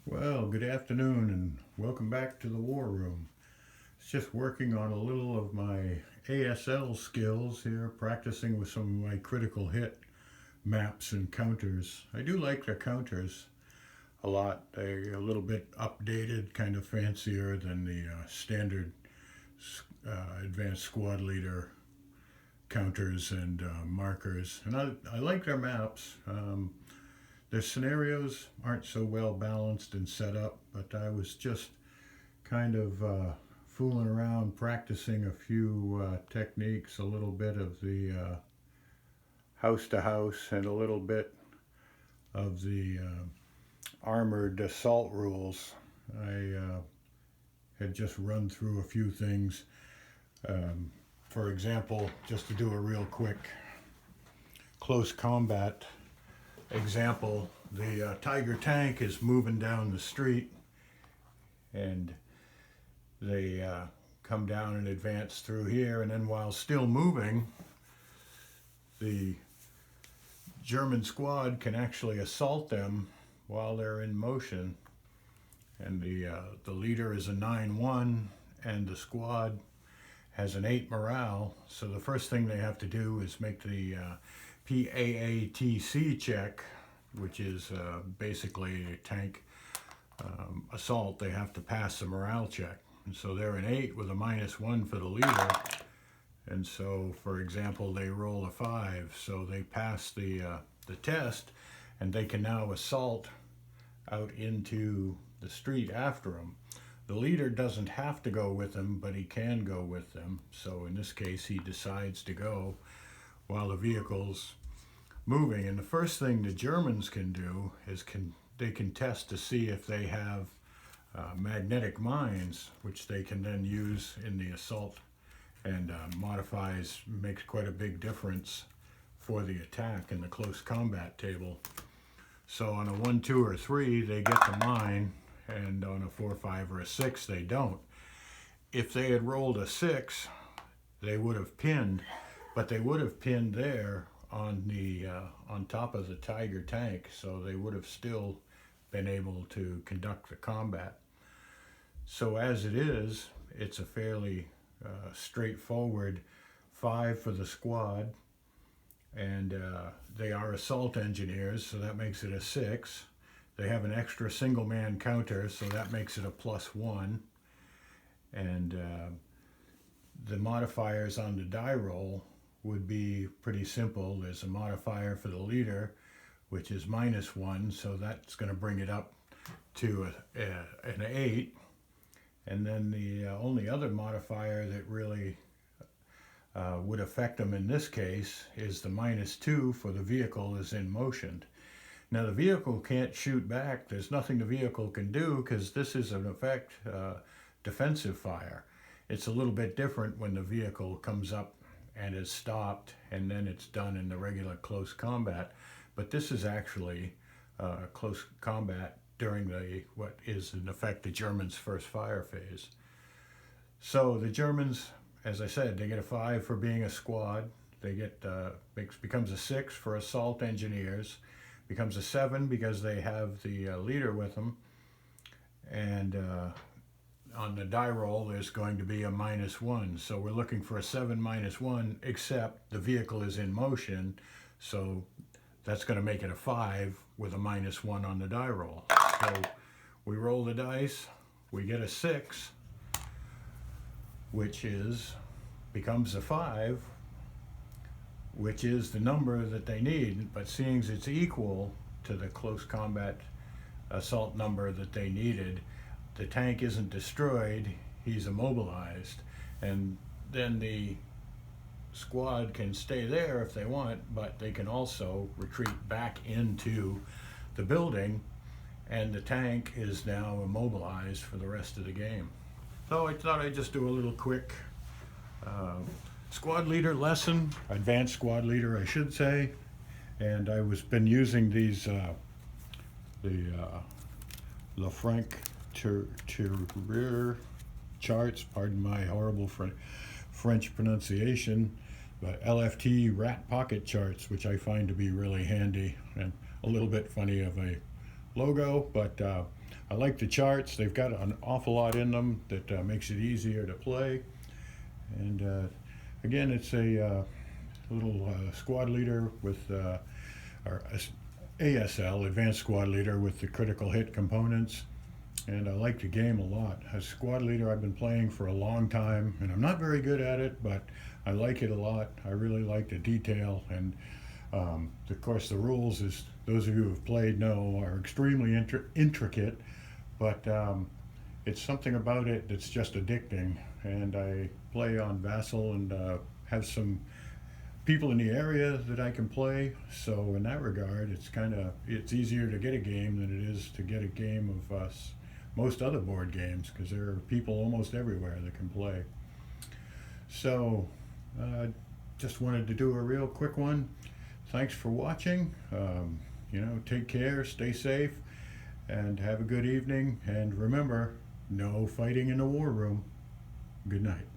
Well, good afternoon and welcome back to the War Room. It's just working on a little of my ASL skills here, practicing with some of my critical hit maps and counters. I do like the counters a lot. They're a little bit updated, kind of fancier than the standard advanced squad leader counters and markers. And I like their maps. Their scenarios aren't so well balanced and set up, but I was just kind of fooling around, practicing a few techniques, a little bit of the house to house, and a little bit of the armored assault rules. I had just run through a few things. For example, just to do a real quick close combat example, the Tiger tank is moving down the street and they come down and advance through here, and then while still moving, the German squad can actually assault them while they're in motion, and the leader is a 9-1 and the squad has an 8 morale. So the first thing they have to do is make the PAATC check, which is basically a tank assault. They have to pass the morale check. And so they're an 8 with a -1 for the leader. And so, for example, they roll a 5. So they pass the test, and they can now assault out into the street after them. The leader doesn't have to go with them, but he can go with them. So in this case, he decides to go while the vehicle's moving. And the first thing the Germans can do is they can test to see if they have magnetic mines, which they can then use in the assault, and makes quite a big difference for the attack in the close combat table. So on a 1, 2, or 3, they get the mine, and on a 4, 5, or a 6, they don't. If they had rolled a 6, they would have pinned, but they would have pinned there on top of the Tiger tank, so they would have still been able to conduct the combat. So as it is, it's a fairly straightforward 5 for the squad, and they are assault engineers, so that makes it a 6. They have an extra single man counter, so that makes it a +1. And the modifiers on the die roll would be pretty simple. There's a modifier for the leader, which is -1, so that's going to bring it up to an 8. And then the only other modifier that really would affect them in this case is the -2 for the vehicle is in motion. Now the vehicle can't shoot back. There's nothing the vehicle can do because this is in effect defensive fire. It's a little bit different when the vehicle comes up and is stopped, and then it's done in the regular close combat. But this is actually close combat during what is in effect the Germans' first fire phase. So the Germans, as I said, they get a 5 for being a squad. They get becomes a 6 for assault engineers, becomes a 7 because they have the leader with them, and on the die roll there's going to be a -1. So we're looking for a 7 -1, except the vehicle is in motion, so that's going to make it a 5 with a -1 on the die roll. So we roll the dice, we get a 6, which becomes a 5, which is the number that they need, but seeing as it's equal to the close combat assault number that they needed, the tank isn't destroyed, he's immobilized, and then the squad can stay there if they want, but they can also retreat back into the building, and the tank is now immobilized for the rest of the game. So I thought I'd just do a little quick squad leader lesson, advanced squad leader I should say, and I was been using these the Lefranc Terrier charts, pardon my horrible French pronunciation, but LFT rat pocket charts, which I find to be really handy and a little bit funny of a logo, but I like the charts. They've got an awful lot in them that makes it easier to play. And again, it's a little squad leader with our ASL, Advanced Squad Leader, with the critical hit components. And I like the game a lot. As squad leader, I've been playing for a long time, and I'm not very good at it, but I like it a lot. I really like the detail, and of course the rules, as those of you who have played know, are extremely intricate, but it's something about it that's just addicting. And I play on Vassal and have some people in the area that I can play, so in that regard it's easier to get a game than it is to get a game of most other board games, because there are people almost everywhere that can play. So just wanted to do a real quick one. Thanks for watching. Take care, stay safe, and have a good evening. And remember, no fighting in the war room. Good night.